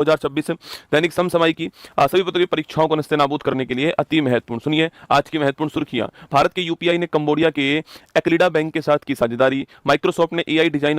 2026 दैनिक समसामयिकी सभी प्रतियोगी परीक्षाओं को नस्तेनाबूद करने के लिए अति महत्वपूर्ण। सुनिए आज की महत्वपूर्ण सुर्खियां। भारत के यूपीआई ने कंबोडिया के एक्लिडा बैंक के साथ की साझेदारी। माइक्रोसॉफ्ट ने एआई डिजाइन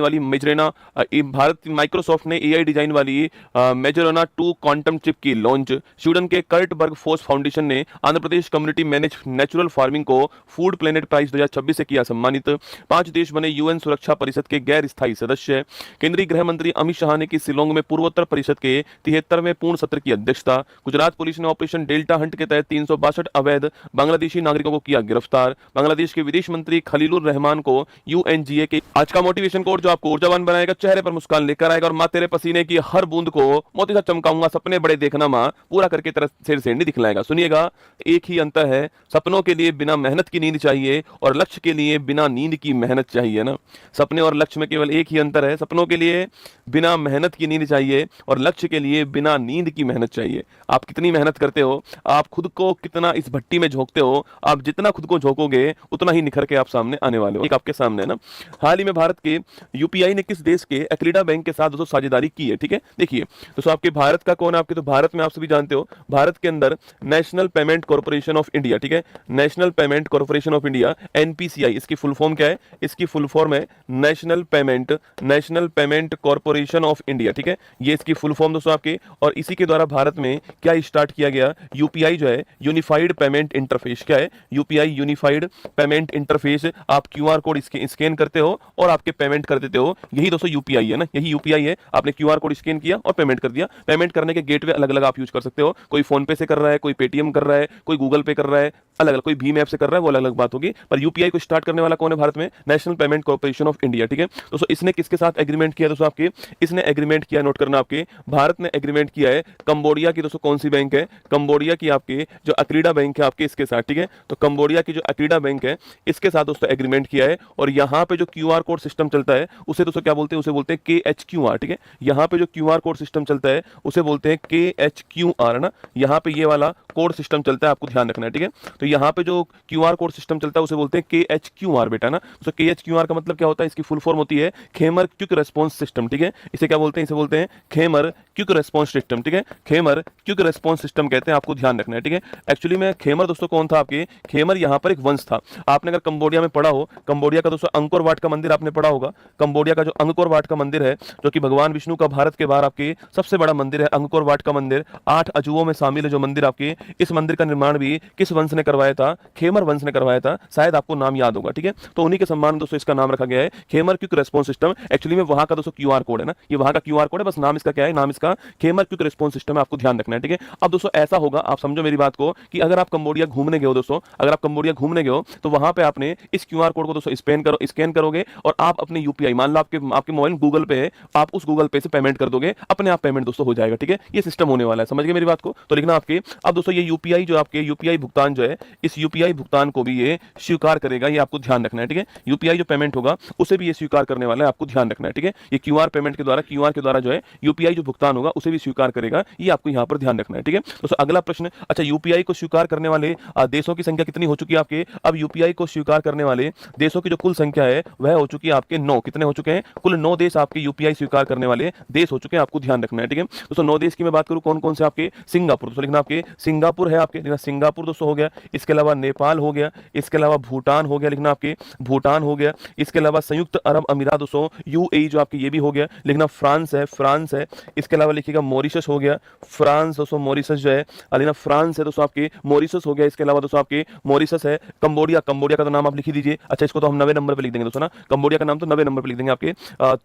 वाली मेजरोना 2 क्वांटम चिप की लॉन्च। स्वीडन के कर्टबर्ग फोर्स फाउंडेशन ने Andhra Pradesh community manage natural farming को फूड प्लेनेट प्राइज 2026 से किया सम्मानित। 5 देश बने यूएन सुरक्षा परिषद के गैर स्थायी सदस्य। केंद्रीय गृह मंत्री अमित शाह ने की शिलोंग में पूर्वोत्तर परिषद के 73वें पूर्ण सत्र की अध्यक्षता। गुजरात पुलिस ने ऑपरेशन डेल्टा हंट के तहत 362 अवैध बांग्लादेशी नागरिकों को किया गिरफ्तार। बांग्लादेश के विदेश मंत्री खलीलुर रहमान को यूएनजीए के आज का मोटिवेशन कोड जो आपको ऊर्जावान बनाएगा, चेहरे पर मुस्कान लेकर आएगा और मां तेरे पसीने की हर बूंद को मोती सा चमकाऊंगा, सपने बड़े देखना मां, पूरा करके तेरा सिर से नहीं दिखलाएगा। सुनिएगा, एक ही अंतर है, सपनों के लिए बिना मेहनत की नींद चाहिए और लक्ष्य के लिए बिना नींद की मेहनत चाहिए ना। सपने और लक्ष्य में केवल एक ही अंतर है, सपनों के लिए बिना मेहनत की नींद चाहिए और लक्ष्य के लिए बिना नींद की मेहनत चाहिए। आप कितनी मेहनत करते हो, आप खुद को कितना इस भट्टी में झोंकते हो, आप जितना खुद को झोंकोगे उतना ही निखर के आप सामने आने वाले हो। एक आपके सामने है ना। हाल ही में भारत के यूपीआई ने किस देश के एक्लिडा बैंक के साथ दोस्तों साझेदारी की है, ठीक है। देखिए दोस्तों, आपके भारत का कौन है, आपके तो भारत में आप सभी जानते हो, भारत के अंदर national payment corporation of India, ठीक है, national payment corporation of India NPCI, इसकी फुल फॉर्म क्या है, इसकी फुल फॉर्म है national payment corporation of India, ठीक है, ये इसकी फुल फॉर्म दोस्तों आपके। और इसी के द्वारा भारत में क्या स्टार्ट किया गया, यूपीआई जो है यूनिफाइड पेमेंट इंटरफेस। क्या है यूपीआई यूनिफाइड पेमेंट इंटरफेस। आप क्यूआर कोड स्कैन करते हो और आपके पेमेंट कर देते हो, यही दोस्तों यूपीआई है ना, यही यूपीआई है। आपने क्यूआर कोड स्कैन किया और पेमेंट कर दिया। पेमेंट करने के गेटवे अलग अलग आप यूज कर सकते हो, कोई फोन पे से कर रहा है, कोई पेटीएम कर रहा है, कोई गूगल पे कर रहा है, अलग अलग, कोई भीम ऐप से कर रहा है, वो अलग अलग बात होगी। पर यूपीआई को स्टार्ट करने वाला कौन है भारत में, national payment corporation of India, ठीक है दोस्तों। इसने किसके साथ एग्रीमेंट किया दोस्तों आपके, इसने एग्रीमेंट किया, नोट करना आपके, भारत ने एग्रीमेंट किया है कंबोडिया की दोस्तों कौन सी बैंक है, कंबोडिया की आपके जो एक्लिडा बैंक है आपके, इसके साथ, ठीक है। तो कंबोडिया की जो एक्लिडा बैंक है इसके साथ दोस्तों एग्रीमेंट किया है। और यहाँ पे जो क्यूआर कोड सिस्टम चलता है उसे दोस्तों क्या बोलते हैं, उसे बोलते हैं KHQR, ठीक है। यहाँ पे जो क्यूआर कोड सिस्टम चलता है उसे बोलते हैं KHQR, है ना। यहाँ पे ये वाला कोड सिस्टम चलता है, आपको ध्यान रखना है, ठीक है। तो यहाँ पे जो क्यूआर कोड सिस्टम चलता है उसे बोलते हैं KHQR बेटा ना। तो KHQR का मतलब क्या होता है, इसकी फुल फॉर्म होती है खेमर क्विक रेस्पॉन्स सिस्टम, ठीक है। इसे क्या बोलते हैं, इसे बोलते हैं खेमर क्विक रेस्पॉन्स सिस्टम, ठीक है। खेमर क्विक रेस्पॉन्स सिस्टम कहते हैं, आपको ध्यान रखना है, ठीक है। एक्चुअली में खेमर दोस्तों कौन था आपके, खेमर यहाँ पर एक वंश था। आपने अगर कंबोडिया में पढ़ा हो, कंबोडिया का दोस्तों अंकोर वाट का मंदिर आपने पढ़ा होगा। कंबोडिया का जो अंकोर वाट का मंदिर है, जो कि भगवान विष्णु का भारत के बाहर आपके सबसे बड़ा मंदिर है, अंकोर वाट का मंदिर 8 अजूबों में शामिल है जो मंदिर आपके। इस मंदिर का निर्माण भी किस वंश ने करवाया था, खेमर वंश ने करवाया था, शायद आपको नाम याद होगा, ठीक है। तो उन्हीं के सम्मान दोस्तों इसका नाम रखा गया है खेमर क्विक रेस्पॉन्स सिस्टम। एक्चुअली में वहां का दोस्तों क्यूआर कोड है ना, ये वहां का क्यूआर कोड है, बस नाम इसका क्या है, नाम इसका खेमर क्विक रेस्पॉन्स सिस्टम है, आपको ध्यान रखना है, ठीक है। अब दोस्तों ऐसा होगा, आप समझो मेरी बात को, कि अगर आप कंबोडिया घूमने गए हो दोस्तों, अगर आप कंबोडिया घूमने गए हो तो वहां पे आपने इस क्यूआर कोड को दोस्तों स्कैन करोगे और आप अपने यूपीआई, मान लो आपके मोबाइल गूगल पे है, आप उस गूगल पे से पेमेंट कर दोगे, अपने आप पेमेंट दोस्तों हो जाएगा, ठीक है। ये सिस्टम होने वाला है, समझ गए मेरी बात को। तो लिखना आपके, अब दोस्तों ये यूपीआई जो आपके यूपीआई भुगतान जो है, इस यूपीआई भुगतान को भी ये स्वीकार करेगा, ये आपको ध्यान रखना है, ठीक है। यूपीआई जो पेमेंट होगा उसे भी ये स्वीकार करने वाला है, आपको ध्यान रखना है, ठीक है। ये क्यूआर पेमेंट के द्वारा, क्यूआर के द्वारा जो है यूपीआई जो भुगतान होगा उसे भी स्वीकार करेगा, ये आपको यहां पर ध्यान रखना है, ठीक है दोस्तों। अगला प्रश्न, अच्छा यूपीआई को स्वीकार करने वाले देशों की संख्या कितनी हो चुकी है आपके। अब यूपीआई को स्वीकार करने वाले देशों की जो कुल संख्या है वह हो चुकी है आपके 9। कितने हो चुके हैं, कुल 9 देश आपके यूपीआई स्वीकार करने वाले देश हो चुके हैं, आपको ध्यान रखना है, ठीक है दोस्तों। 9 देश की मैं बात करूं कौन कौन से आपके, सिंगापुर दोस्तों लिखना आपके, सिंगापुर है आपके, लिखना सिंगापुर दोस्तों हो गया। इसके अलावा नेपाल हो गया, इसके अलावा भूटान हो गया, लिखना आपके भूटान हो गया। इसके अलावा संयुक्त अरब अमीरात दोस्तों यूएई जो आपके, ये भी हो गया, लिखना फ्रांस है, फ्रांस है। इसके अलावा लिखिएगा मॉरिशस हो गया, फ्रांस दोस्तों, मॉरिशस जो है, लिखना फ्रांस है दोस्तों आपके, मॉरिशस हो गया। इसके अलावा दोस्तों आपके मॉरिशस है, कंबोडिया, कंबोडिया का तो नाम आप लिख ही दीजिए। अच्छा इसको तो हम 90 नंबर पे लिख देंगे दोस्तों ना, कंबोडिया का नाम तो 90 नंबर पे लिख देंगे आपके।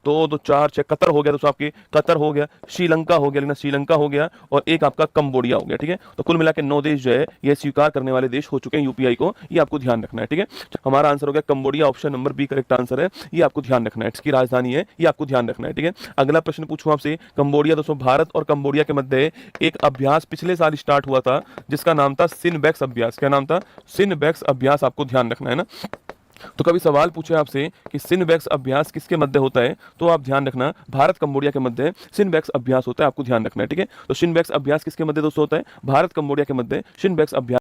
तो 2 4 6 कतर हो गया दोस्तों आपके, कतर हो गया। श्रीलंका हो गया, लिखना श्रीलंका हो गया, और एक आपका कंबोडिया हो गया, ठीक है। तो कुल मिला के 9 देश जो है ये स्वीकार करने वाले देश हो चुके हैं यूपीआई को, ये आपको ध्यान रखना है, ठीक है। हमारा आंसर हो गया Cambodia, option number B correct answer है, ये आपको ध्यान रखना है। इसकी राजधानी है, ये आपको ध्यान रखना है, ठीक है। अगला प्रश्न पूछूं आपसे, कंबोडिया दोस्तों, भारत और कंबोडिया के मध्य एक अभ्यास पिछले साल स्टार्ट हुआ था जिसका नाम था सिनबैक्स अभ्यास। क्या नाम था, सिनबैक्स अभ्यास, आपको ध्यान रखना है ना। तो कभी सवाल पूछे आपसे कि सिनबैक्स अभ्यास किसके मध्य होता है, तो आप ध्यान रखना भारत कंबोडिया के मध्य सिनबैक्स अभ्यास होता है, आपको ध्यान रखना है, ठीक है। तो सिनबैक्स अभ्यास किसके मध्य दोस्तों होता है, भारत कंबोडिया के मध्य सिनबैक्स अभ्यास